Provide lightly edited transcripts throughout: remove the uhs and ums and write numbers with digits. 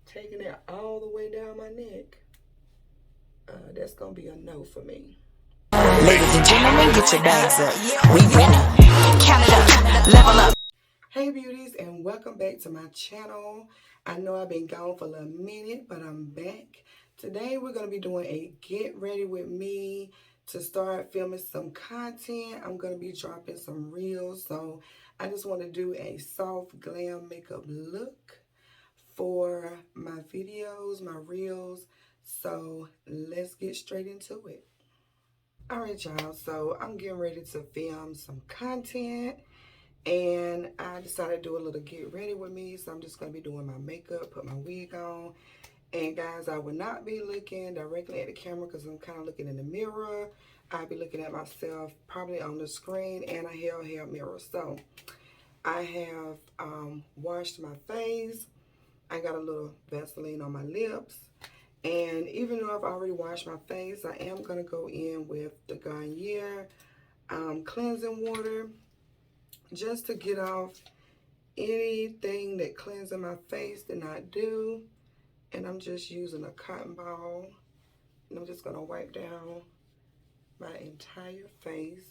taking it all the way down my neck, that's gonna be a no for me. Ladies and gentlemen, get your bags up. We winning. Count it up. Level up. Hey beauties, and welcome back to my channel. I know I've been gone for a little minute, but I'm back. Today we're going to be doing a get ready with me to start filming some content. I'm going to be dropping some reels, so I just want to do a soft glam makeup look for my videos, my reels. So let's get straight into it. All right, y'all, so I'm getting ready to film some content. And I decided to do a little get ready with me. So I'm just going to be doing my makeup, put my wig on. And guys, I will not be looking directly at the camera because I'm kind of looking in the mirror. I'll be looking at myself probably on the screen and a handheld mirror. So I have washed my face. I got a little Vaseline on my lips. And even though I've already washed my face, I am going to go in with the Garnier cleansing water, just to get off anything that cleansing my face did not do. And I'm just using a cotton ball, and I'm just gonna wipe down my entire face.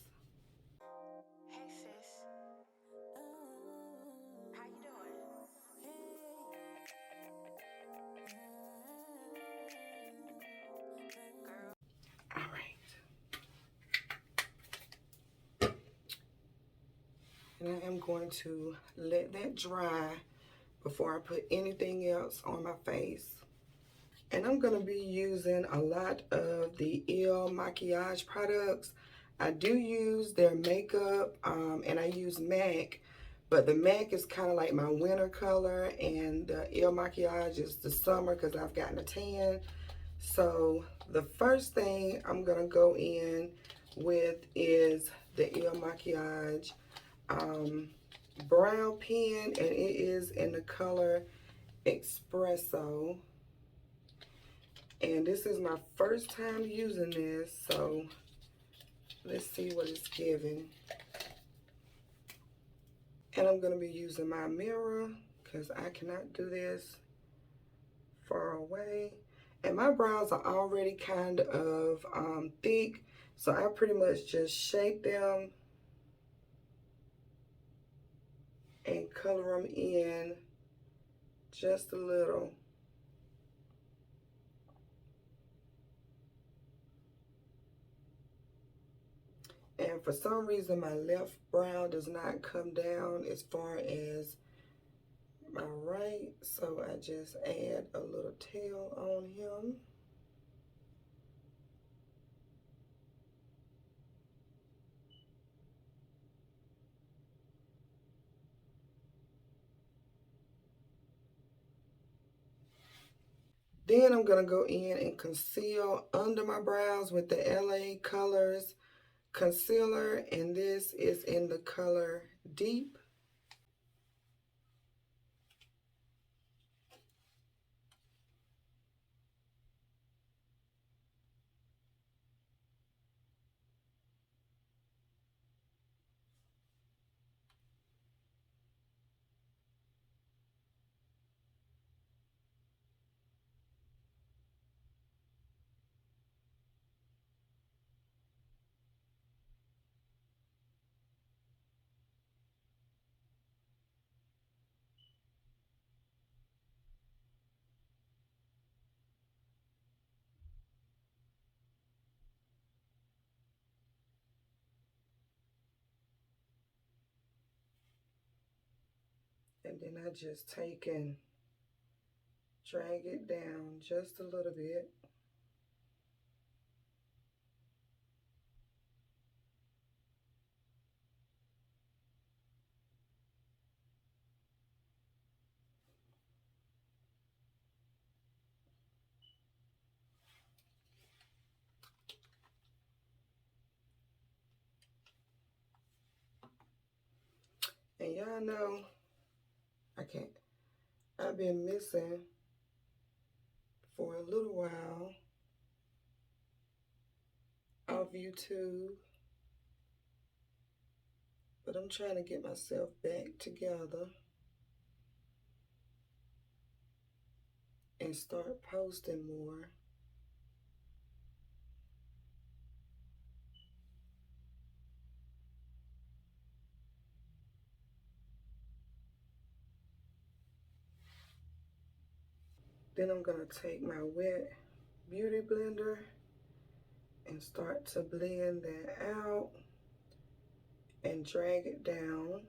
Hey sis, how you doing? All right, and I am going to let that dry before I put anything else on my face. And I'm gonna be using a lot of the Il Makiage products. I do use their makeup, and I use MAC, but the MAC is kind of like my winter color, and the Il Makiage is the summer because I've gotten a tan. So the first thing I'm gonna go in with is the Il Makiage brown pen, and it is in the color Espresso. And this is my first time using this, so let's see what it's giving. And I'm going to be using my mirror because I cannot do this far away. And my brows are already kind of thick, so I pretty much just shape them and color them in just a little. And for some reason, my left brow does not come down as far as my right, so I just add a little tail on him. Then I'm going to go in and conceal under my brows with the LA Colors concealer, and this is in the color Deep. And then I just take and drag it down just a little bit. And y'all know, I've been missing for a little while off YouTube, but I'm trying to get myself back together. and start posting more. Then I'm going to take my wet beauty blender and start to blend that out and drag it down.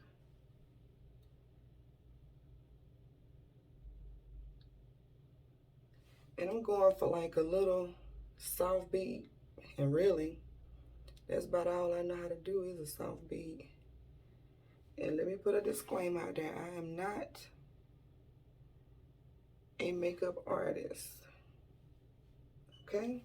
And I'm going for like a little soft beat. And really, that's about all I know how to do is a soft beat. And let me put a disclaimer out there. I am not a makeup artist. Okay?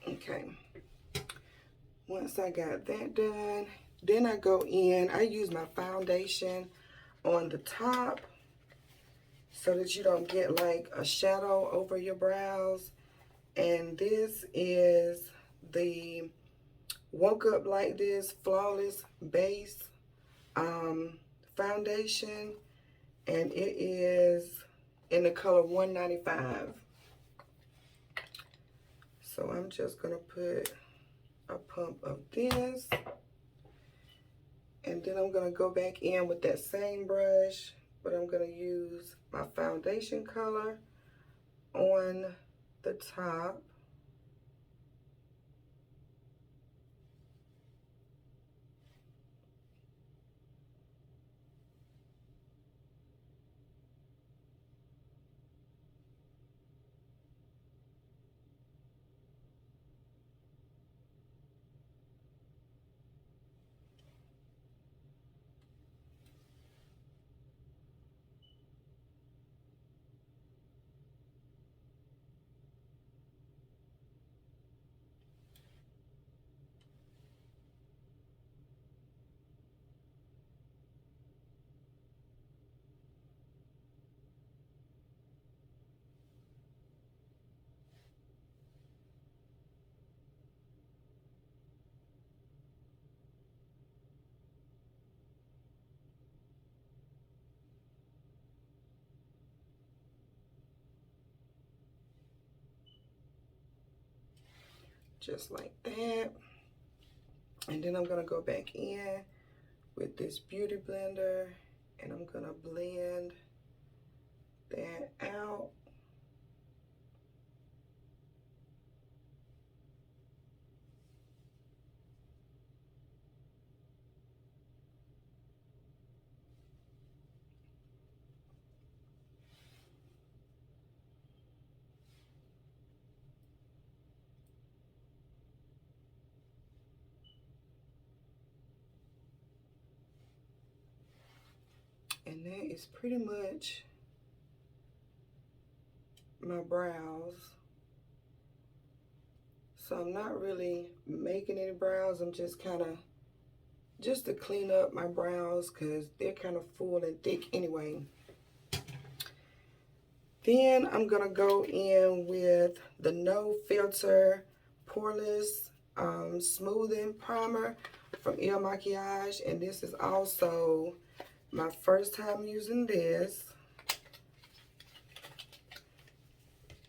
Okay. Once I got that done, then I go in, I use my foundation on the top so that you don't get like a shadow over your brows. And this is the Woke Up Like This Flawless Base foundation, and it is in the color 195. So I'm just gonna put a pump of this, and then I'm gonna go back in with that same brush, but I'm gonna use my foundation color on the top. Just like that. And then I'm gonna go back in with this beauty blender and I'm gonna blend that out. And that is pretty much my brows. So I'm not really making any brows. I'm just kind of, just to clean up my brows because they're kind of full and thick anyway. Then I'm going to go in with the No Filter Poreless Smoothing Primer from Il Makiage. And this is also my first time using this.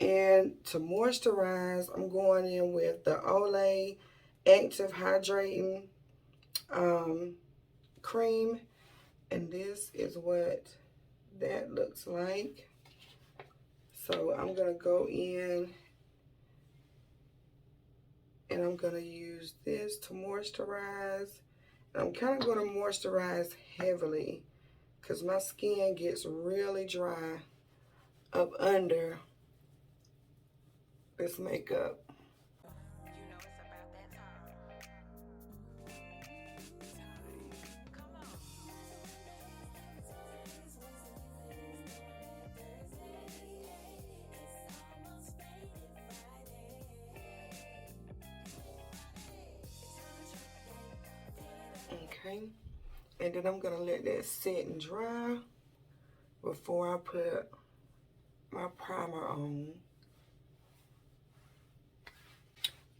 And to moisturize, I'm going in with the Olay Active Hydrating Cream. And this is what that looks like. So I'm going to go in and I'm going to use this to moisturize. And I'm kind of going to moisturize heavily because my skin gets really dry up under this makeup. hairline. And then I'm going to let that sit and dry before I put my primer on.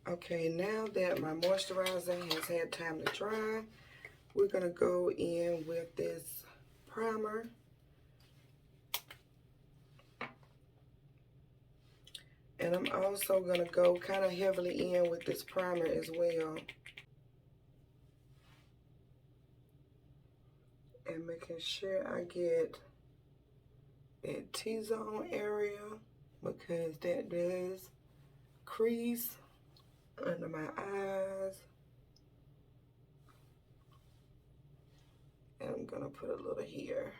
Okay, now that my moisturizer has had time to dry, we're going to go in with this primer. And I'm also going to go kind of heavily in with this primer as well. And making sure I get that T-zone area, because that does crease under my eyes. And I'm gonna put a little here.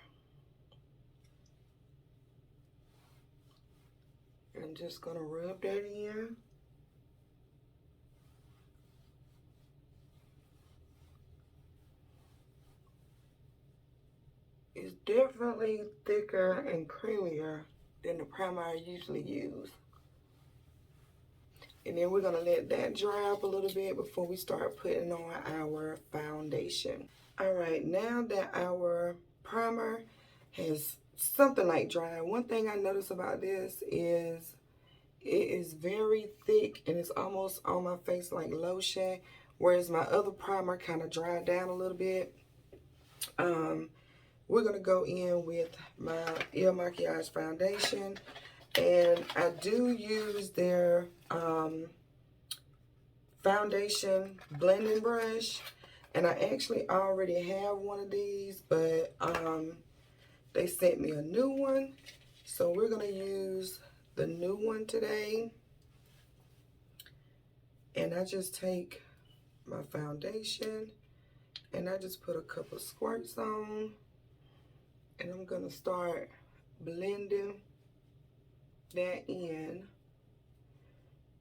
I'm just gonna rub that in. It's definitely thicker and creamier than the primer I usually use. And then we're gonna let that dry up a little bit before we start putting on our foundation. All right, now that our primer has something like dry, one thing I notice about this is it is very thick and it's almost on my face like lotion, whereas my other primer kind of dried down a little bit. We're gonna go in with my Il Makiage foundation, and I do use their foundation blending brush, and I actually already have one of these, but they sent me a new one, so we're gonna use the new one today. And I just take my foundation and I just put a couple squirts on, and I'm gonna start blending that in.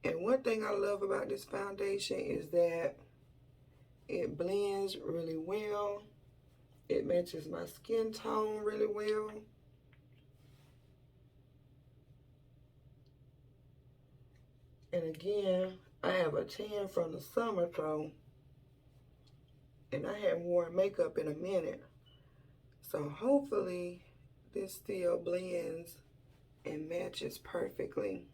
And one thing I love about this foundation is that it blends really well. It matches my skin tone really well. And again, I have a tan from the summer, so, and I haven't worn makeup in a minute. So hopefully this still blends and matches perfectly.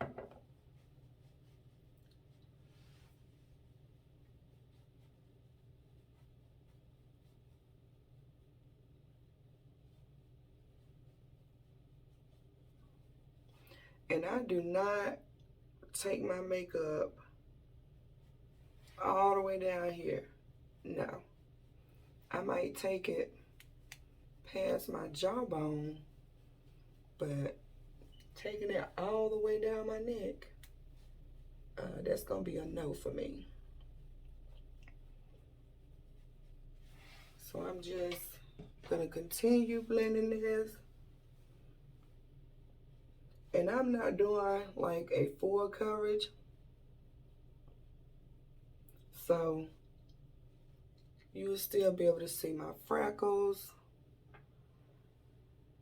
And I do not take my makeup all the way down here. No. I might take it past my jawbone, but taking it all the way down my neck, that's gonna be a no for me. So I'm just gonna continue blending this. And I'm not doing like a full coverage. So you'll still be able to see my freckles.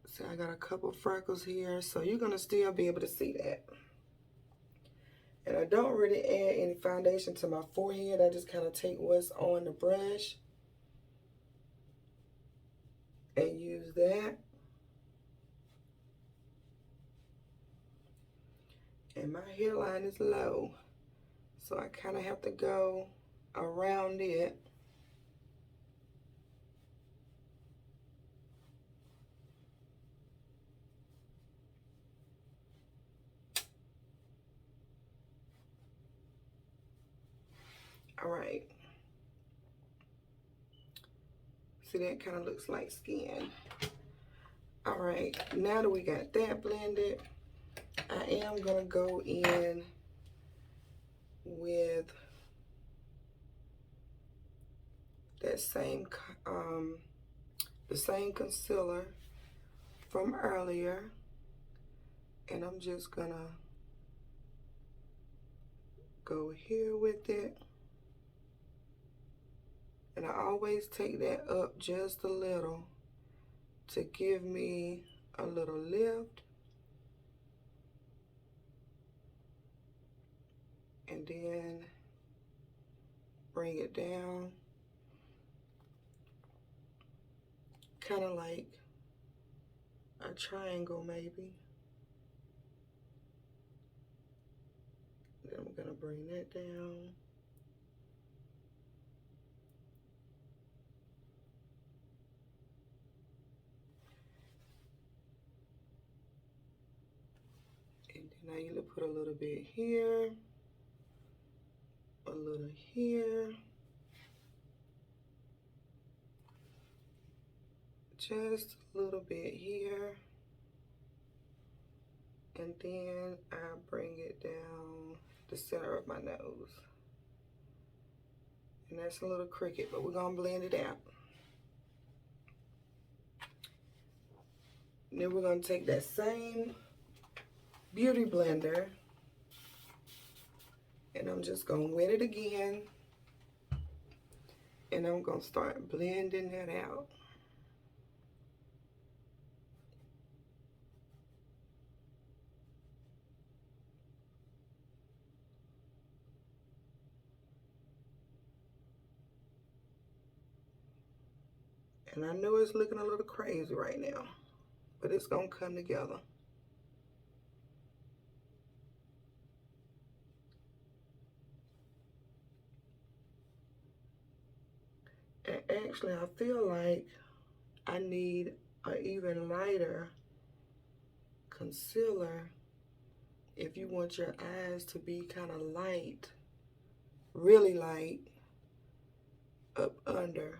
See, I got a couple freckles here, so you're gonna still be able to see that. And I don't really add any foundation to my forehead. I just kind of take what's on the brush and use that. And my hairline is low, so I kind of have to go around it. All right. See, that kind of looks like skin. All right, now that we got that blended, I am gonna go in with that same, the same concealer from earlier, and I'm just gonna go here with it. And I always take that up just a little to give me a little lift. And then bring it down. kind of like a triangle maybe. Then I'm gonna bring that down. And then I either put a little bit here, a little here. Just a little bit here. And then I bring it down the center of my nose. And that's a little crooked, but we're gonna blend it out. And then we're gonna take that same beauty blender and I'm just gonna wet it again. And I'm gonna start blending that out. And I know it's looking a little crazy right now, but it's gonna come together. And actually, I feel like I need an even lighter concealer if you want your eyes to be kind of light, really light, up under.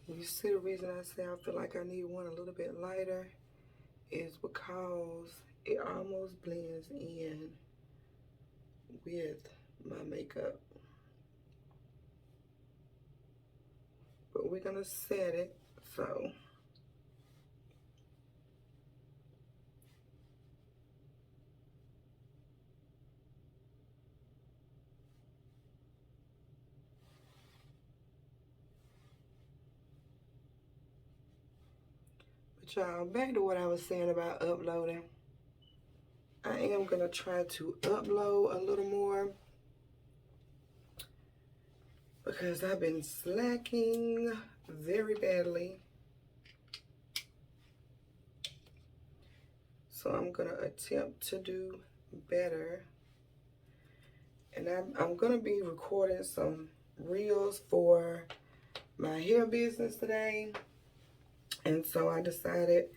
You see, the reason I say I feel like I need one a little bit lighter is because it almost blends in with my makeup. But we're gonna set it so. But y'all, back to what I was saying about uploading. I am gonna try to upload a little more because I've been slacking very badly. So I'm gonna attempt to do better. And I'm gonna be recording some reels for my hair business today. And so I decided,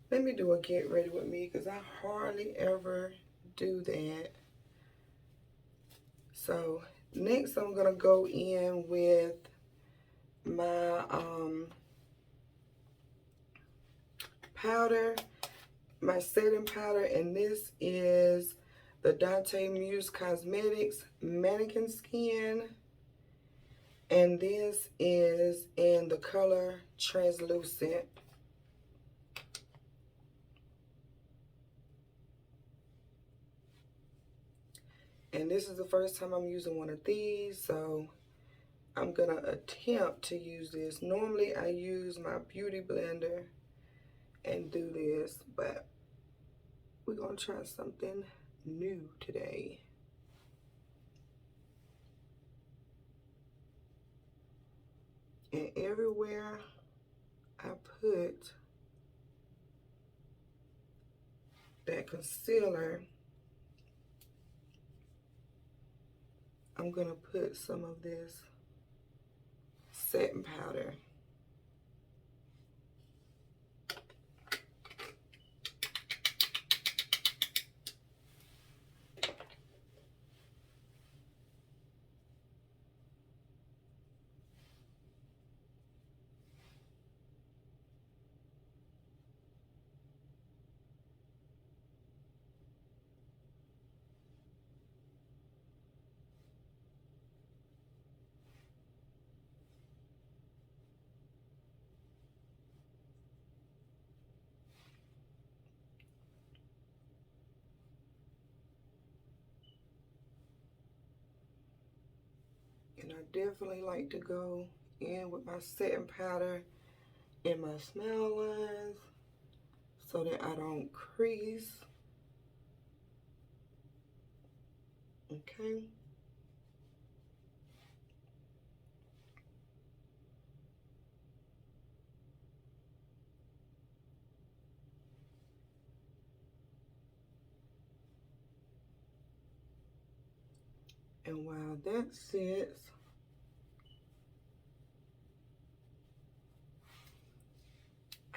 let me do a get ready with me because I hardly ever do that. So next I'm gonna go in with my powder, my setting powder, and this is the Donte Muse Cosmetics Mannequin Skin. And this is in the color Translucent. And this is the first time I'm using one of these, so I'm gonna attempt to use this. Normally I use my beauty blender and do this, but we're gonna try something new today. And everywhere I put that concealer, I'm gonna put some of this setting powder. And I definitely like to go in with my setting powder in my smile lines so that I don't crease. Okay. And while that sits,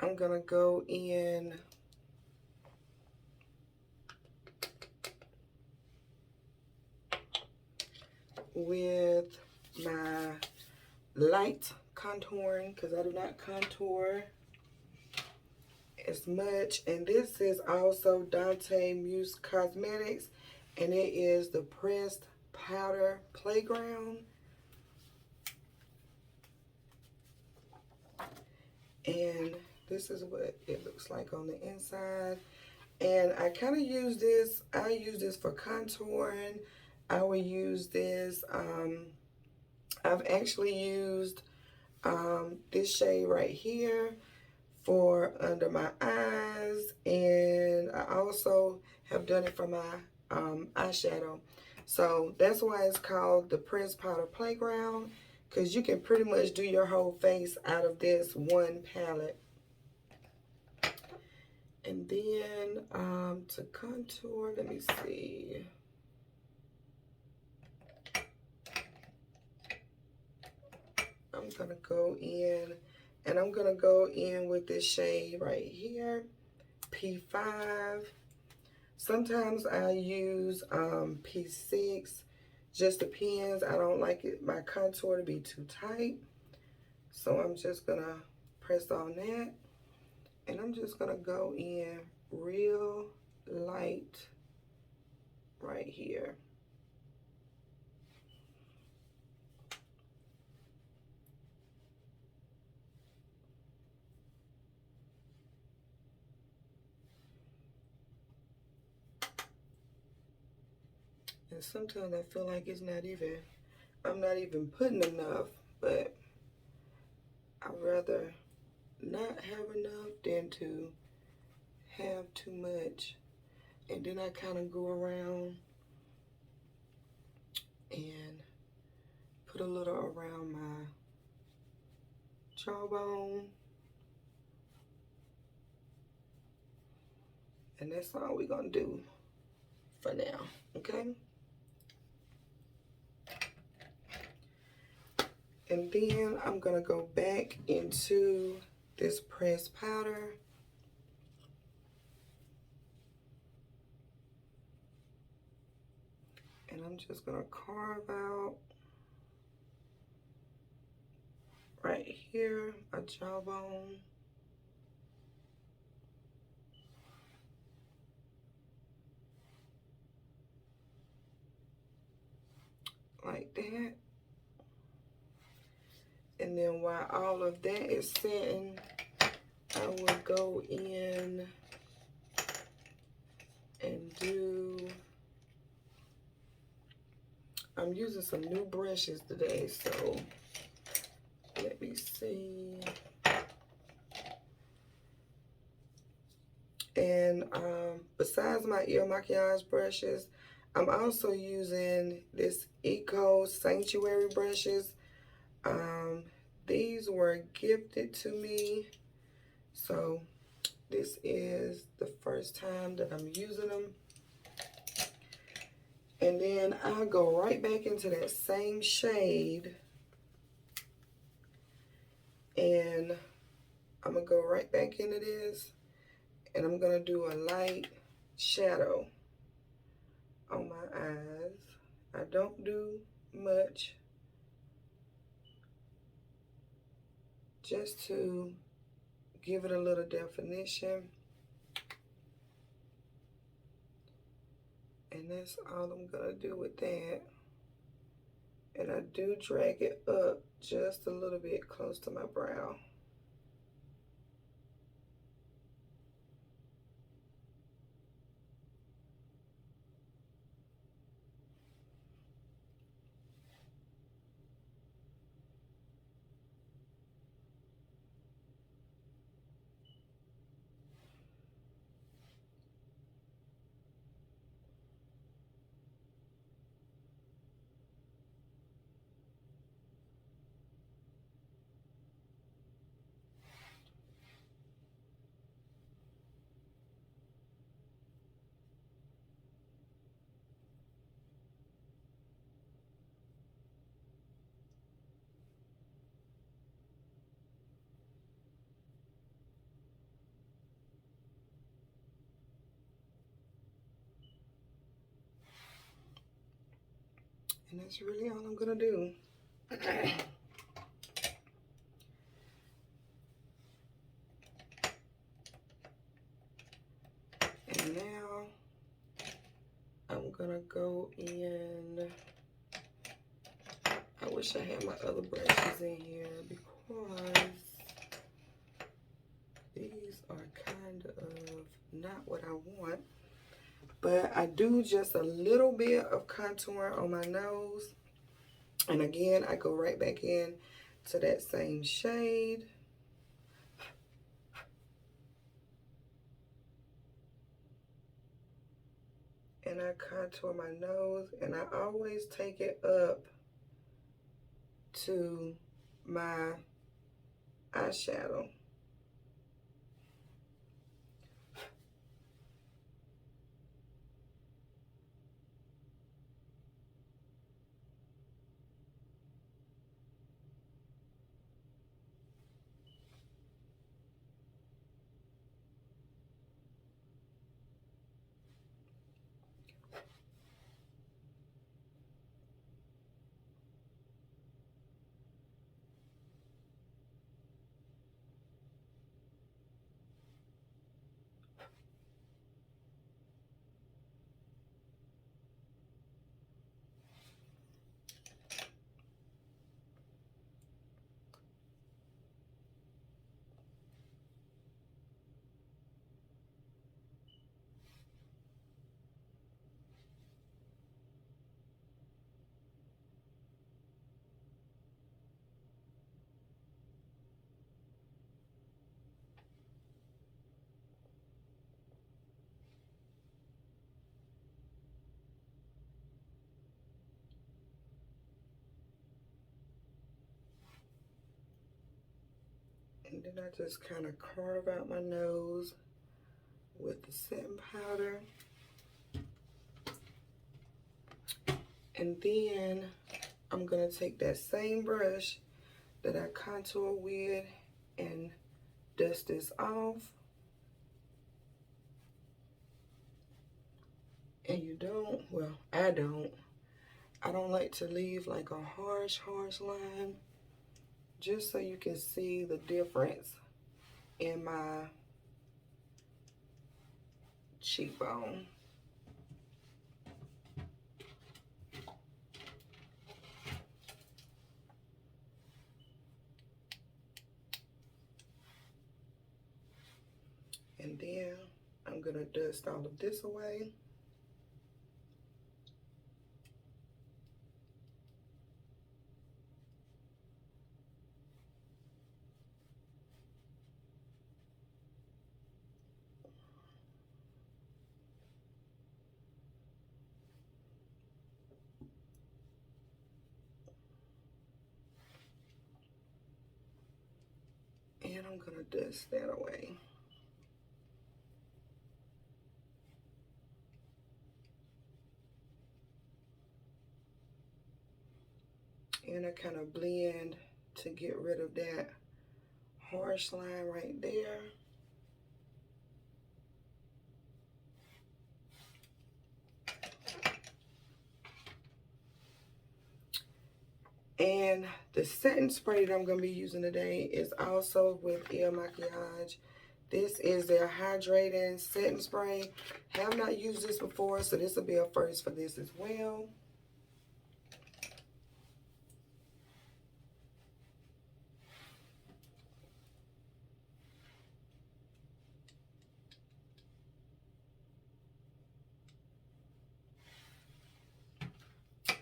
I'm gonna go in with my light contouring because I do not contour as much. And this is also Donte Muse Cosmetics, and it is the Pressed Powder Playground. And this is what it looks like on the inside. And I kind of use this, I use this for contouring. I will use this, I've actually used this shade right here for under my eyes, and I also have done it for my eyeshadow. So that's why it's called the Pressed Powder Playground, because you can pretty much do your whole face out of this one palette. And then to contour, let me see. I'm gonna go in, and I'm gonna go in with this shade right here, P5. Sometimes I use P6, just depends. I don't like it, my contour to be too tight. So I'm just gonna press on that, and I'm just gonna go in real light right here. And sometimes I feel like I'm not even putting enough, but I'd rather not have enough than to have too much. And then I kind of go around and put a little around my jawbone. And that's all we're gonna do for now, okay? And then I'm gonna go back into this pressed powder. And I'm just gonna carve out right here a jawbone. Like that. And then while all of that is setting, I will go in and I'm using some new brushes today, so let me see. And besides my ear maquillage brushes, I'm also using this Eco Sanctuary brushes. These were gifted to me, so this is the first time that I'm using them. And then I'll go right back into that same shade, and I'm gonna go right back into this, and I'm gonna do a light shadow on my eyes. I don't do much, just to give it a little definition. And that's all I'm gonna do with that. And I do drag it up just a little bit close to my brow. And that's really all I'm gonna do. And now I'm gonna go in. I wish I had my other brushes in here because these are kind of not what I want. But I do just a little bit of contour on my nose. And again, I go right back in to that same shade. And I contour my nose, and I always take it up to my eyeshadow. And then I just kind of carve out my nose with the setting powder. And then I'm gonna take that same brush that I contour with and dust this off. And you don't, well, I don't like to leave like a harsh line, just so you can see the difference in my cheekbone. And then I'm gonna dust all of this away. And I'm gonna dust that away. And I kind of blend to get rid of that harsh line right there. And the setting spray that I'm going to be using today is also with Il Makiage. This is their hydrating setting spray. Have not used this before, so this will be a first for this as well.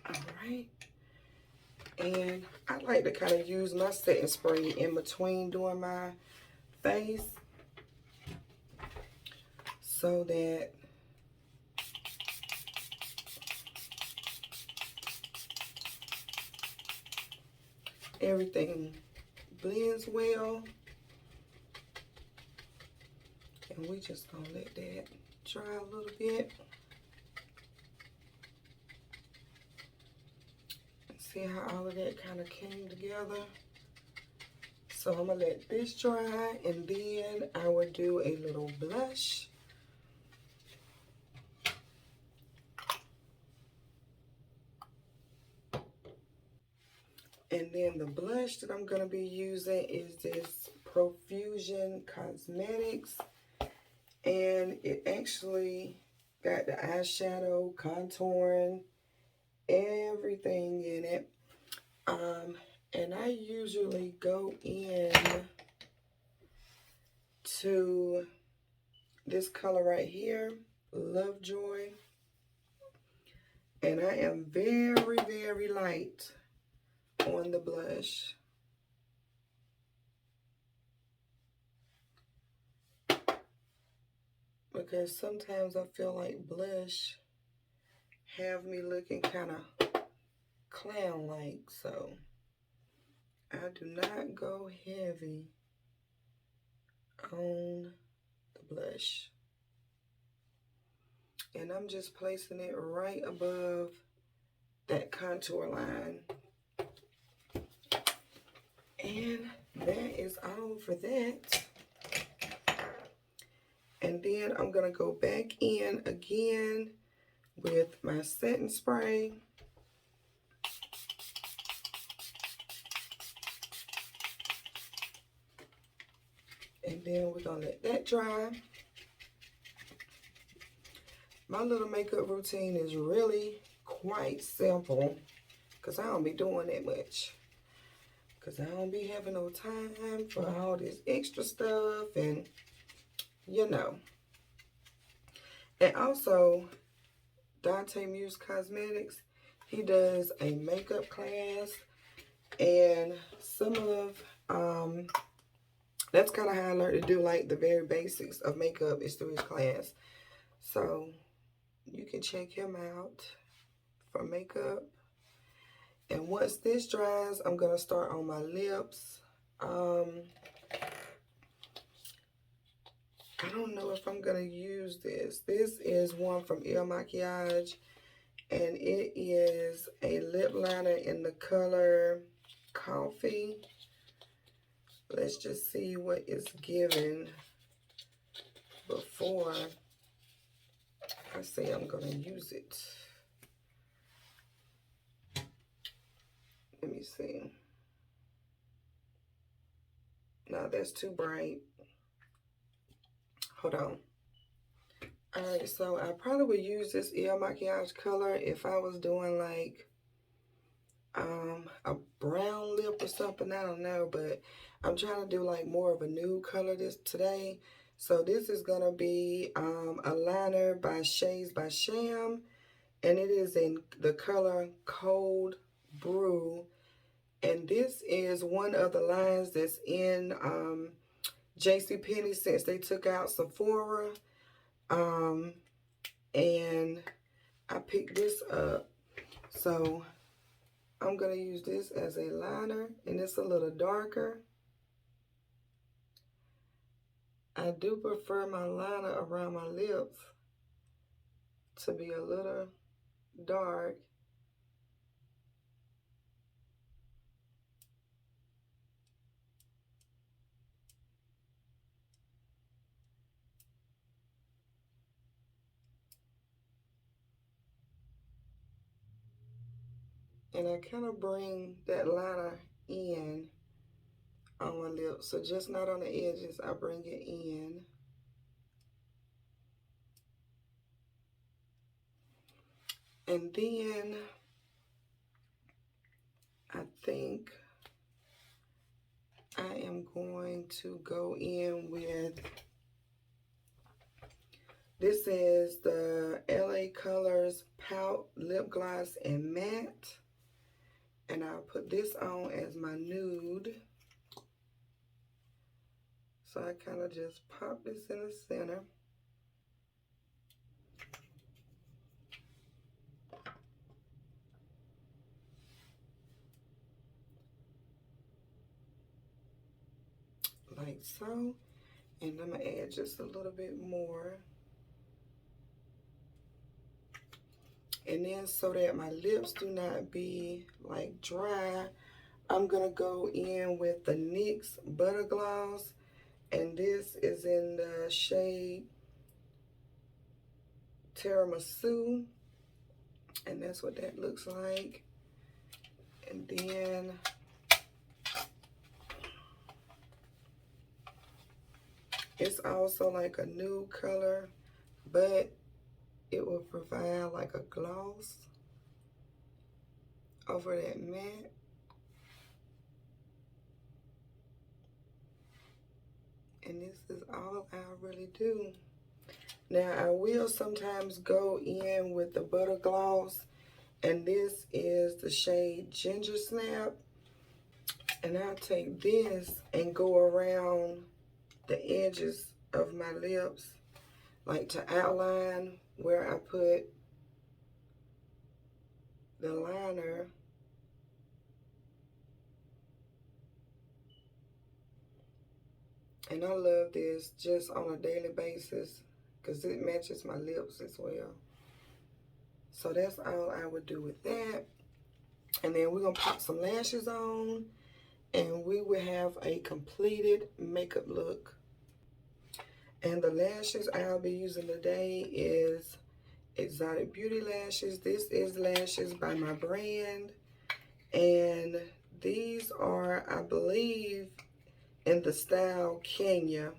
All right. And I like to kind of use my setting spray in between doing my face so that everything blends well. And we just gonna let that dry a little bit. See how all of that kind of came together. So I'm gonna let this dry, and then I will do a little blush. And then the blush that I'm going to be using is this Profusion Cosmetics. And it actually got the eyeshadow, contouring, everything in it. And I usually go in to this color right here, Lovejoy. And I am very, very light on the blush. Because sometimes I feel like blush have me looking kind of clown-like. So I do not go heavy on the blush. And I'm just placing it right above that contour line. And that is all for that. And then I'm going to go back in again with my setting spray. And then we're going to let that dry. My little makeup routine is really quite simple because I don't be doing that much. Because I don't be having no time for all this extra stuff and, you know. And also, Donte Muse Cosmetics, he does a makeup class. And some of, that's kind of how I learned to do like the very basics of makeup is through his class. So you can check him out for makeup. And once this dries, I'm going to start on my lips. I don't know if I'm going to use this. This is one from Il Makiage. And it is a lip liner in the color Coffee. Let's just see what it's given before I say I'm going to use it. Let me see. No, that's too bright. Hold on. Alright, so I probably would use this Il Makiage color if I was doing like a brown lip or something. I don't know, but I'm trying to do like more of a nude color today. So this is going to be a liner by Shades by Sham. And it is in the color Cold Brew. And this is one of the lines that's in JCPenney since they took out Sephora. And I picked this up. So I'm going to use this as a liner. And it's a little darker. I do prefer my liner around my lips to be a little dark. And I kind of bring that liner in on my lips. So just not on the edges, I bring it in. And then I think I am going to go in with, this is the LA Colors Pout Lip Gloss and Matte. And I'll put this on as my nude. So I kind of just pop this in the center. Like so. And I'm going to add just a little bit more. And then so that my lips do not be like dry, I'm going to go in with the NYX Butter Gloss. And this is in the shade Tiramisu. And that's what that looks like. And then It's also like a nude color, but it will provide like a gloss over that matte. And this is all I really do. Now I will sometimes go in with the butter gloss, and this is the shade Ginger Snap. And I'll take this and go around the edges of my lips, like to outline where I put the liner. And I love this just on a daily basis because it matches my lips as well. So that's all I would do with that. And then we're going to pop some lashes on, and we will have a completed makeup look. And the lashes I'll be using today is Exotic Beauty lashes. This is lashes by my brand. And these are, I believe, in the style Kenya.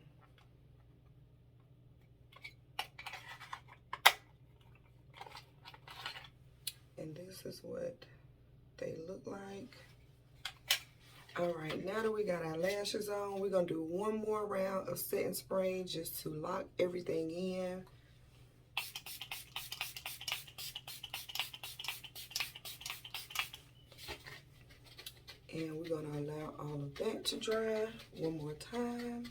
And this is what they look like. All right, now that we got our lashes on, we're gonna do one more round of setting spray just to lock everything in. And we're gonna allow all of that to dry one more time.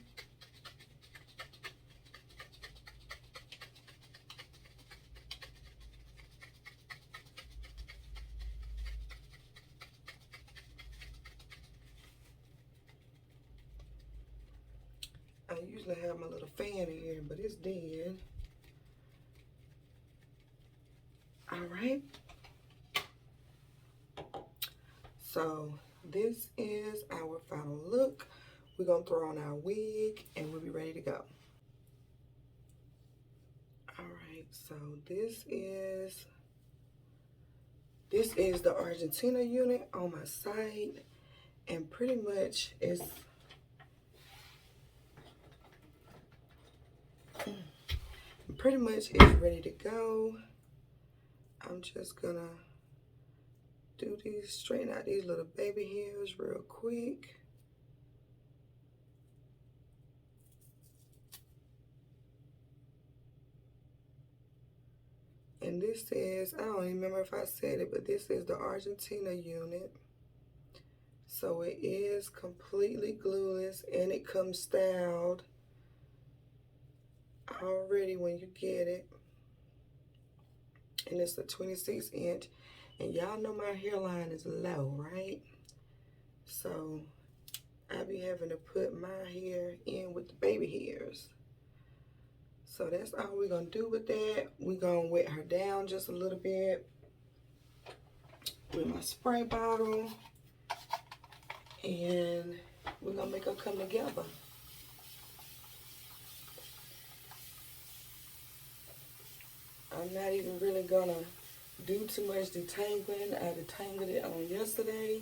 I usually have my little fan in here, but it's dead. All right. So this is our final look. We're gonna throw on our wig and we'll be ready to go. All right, so this is the Argentina unit on my side, and pretty much it's ready to go. I'm just gonna straighten out these little baby hairs real quick. And this is, I don't even remember if I said it, but this is the Argentina unit. So it is completely glueless, and it comes styled already when you get it. And it's a 26-inch. And y'all know my hairline is low, right? So I be having to put my hair in with the baby hairs. So that's all we're gonna do with that. We're gonna wet her down just a little bit with my spray bottle. And we're gonna make her come together. I'm not even really gonna do too much detangling. I detangled it on yesterday.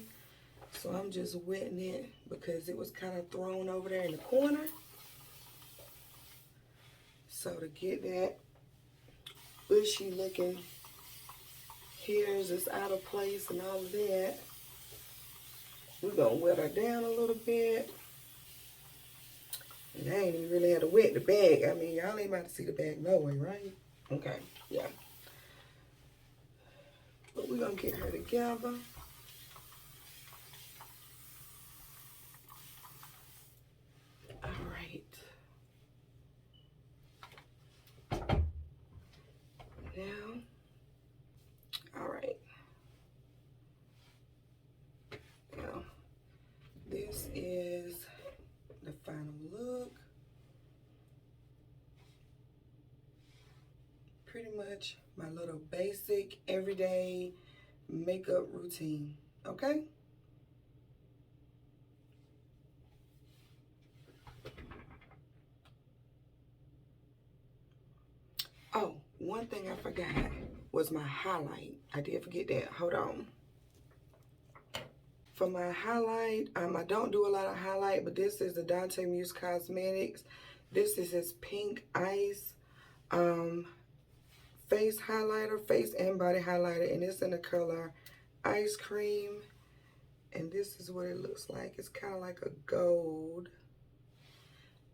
So I'm just wetting it because it was kind of thrown over there in the corner. So to get that bushy looking hairs is out of place and all of that, we're gonna wet her down a little bit. And I ain't even really had to wet the bag. I mean, y'all ain't about to see the bag no way, right? Okay, yeah. But we're gonna get her together. All right. Now, all right. Now, this is the final look. Pretty much my little basic everyday makeup routine, okay? Oh, one thing I forgot was my highlight. I did forget that. Hold on. For my highlight, I don't do a lot of highlight, but this is the Donte Muse Cosmetics This is his Pink Ice face highlighter, face and body highlighter, and it's in the color Ice Cream. And this is what it looks like. It's kind of like a gold.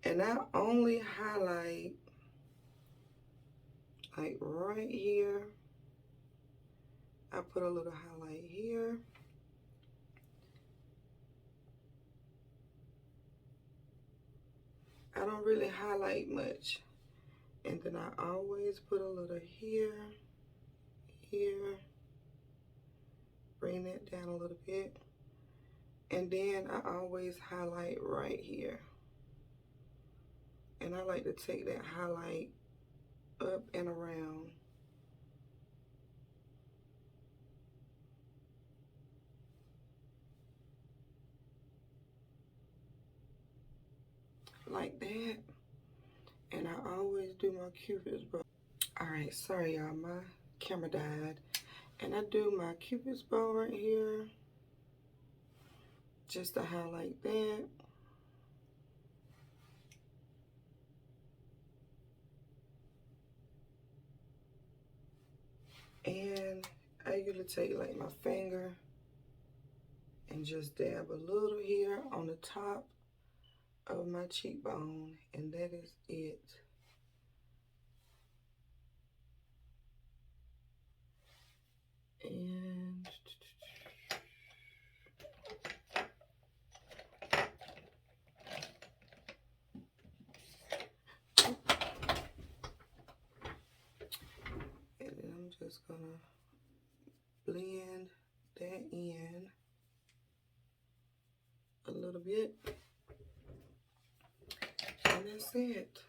And I only highlight like right here. I put a little highlight here. I don't really highlight much. And then I always put a little here, here. Bring that down a little bit. And then I always highlight right here. And I like to take that highlight up and around. Like that. And I always do my Cupid's bow. Alright, sorry y'all, my camera died. And I do my Cupid's bow right here. Just to highlight that. And I usually take like my finger and just dab a little here on the top of my cheekbone, and that is it. And then I'm just gonna blend that in a little bit, and that's it.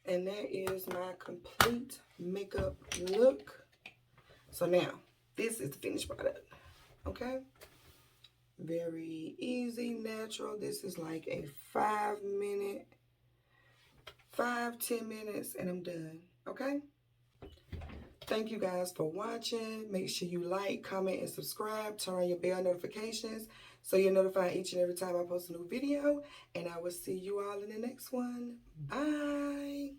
And that is my complete makeup look. So now, this is the finished product, okay? Very easy, natural. This is like a 5-10 minutes, and I'm done, okay? Thank you guys for watching. Make sure you like, comment, and subscribe. Turn on your bell notifications so you're notified each and every time I post a new video. And I will see you all in the next one. Bye.